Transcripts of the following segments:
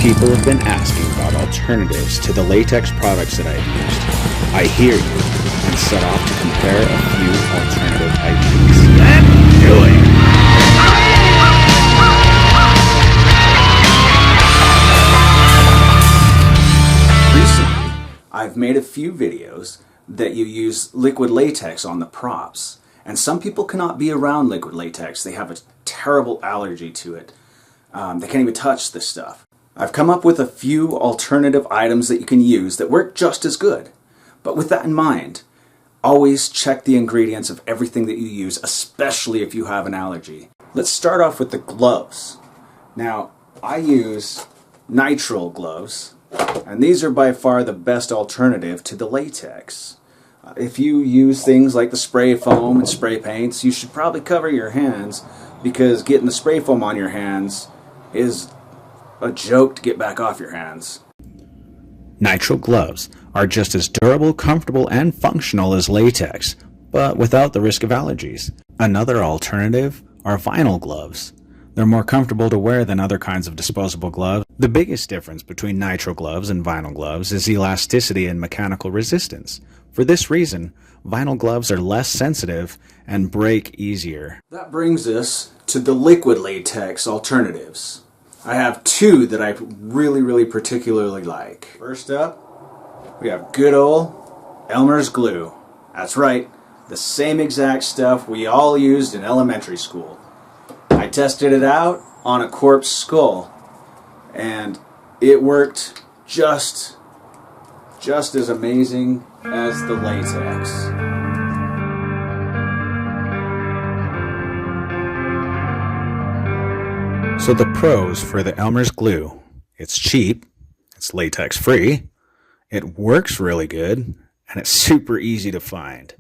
People have been asking about alternatives to the latex products that I've used. I hear you and set off to compare a few alternative ideas. Let's do it! Recently, I've made a few videos that you use liquid latex on the props. And some people cannot be around liquid latex. They have a terrible allergy to it. They can't even touch this stuff. I've come up with a few alternative items that you can use that work just as good. But with that in mind, always check the ingredients of everything that you use, especially if you have an allergy. Let's start off with the gloves. Now, I use nitrile gloves, and these are by far the best alternative to the latex. If you use things like the spray foam and spray paints, you should probably cover your hands, because getting the spray foam on your hands is a joke to get back off your hands. Nitrile gloves are just as durable, comfortable, and functional as latex, but without the risk of allergies. Another alternative are vinyl gloves. They're more comfortable to wear than other kinds of disposable gloves. The biggest difference between nitrile gloves and vinyl gloves is elasticity and mechanical resistance. For this reason, vinyl gloves are less sensitive and break easier. That brings us to the liquid latex alternatives. I have two that I really particularly like. First up, we have good old Elmer's glue. That's right, the same exact stuff we all used in elementary school. I tested it out on a corpse skull, and it worked just as amazing as the latex. So the pros for the Elmer's glue: it's cheap, it's latex free, it works really good, and it's super easy to find.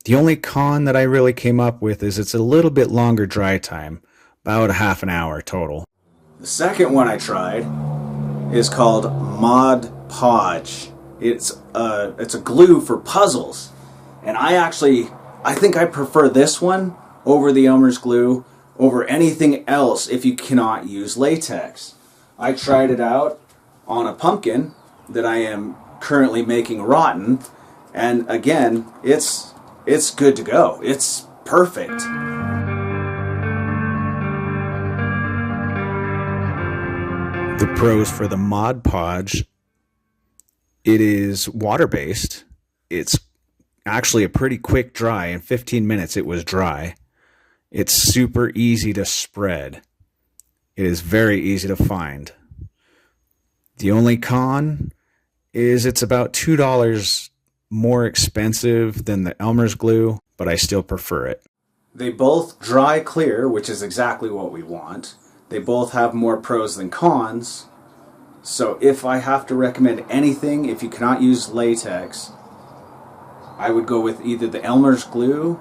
The only con that I really came up with is it's a little bit longer dry time, about a half an hour total. The second one I tried is called Mod Podge. It's a glue for puzzles, and I think I prefer this one over the Elmer's glue over anything else if you cannot use latex. I tried it out on a pumpkin that I am currently making rotten, and again, it's good to go. It's perfect. The pros for the Mod Podge: it is water-based. It's actually a pretty quick dry. In 15 minutes it was dry. It's super easy to spread. It is very easy to find. The only con is it's about $2 more expensive than the Elmer's glue, but I still prefer it. They both dry clear, which is exactly what we want. They both have more pros than cons. So if I have to recommend anything, if you cannot use latex, I would go with either the Elmer's glue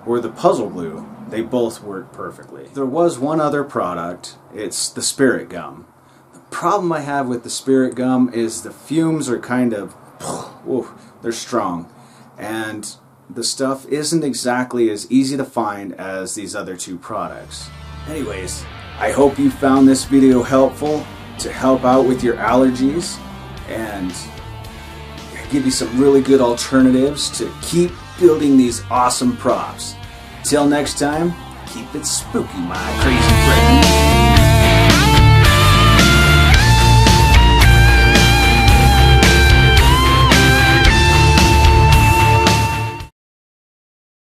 or the puzzle glue. They both work perfectly. There was one other product. It's the spirit gum. The problem I have with the spirit gum is the fumes are kind of, they're strong. And the stuff isn't exactly as easy to find as these other two products. Anyways, I hope you found this video helpful to help out with your allergies and give you some really good alternatives to keep building these awesome props. Till next time, keep it spooky, my crazy friends.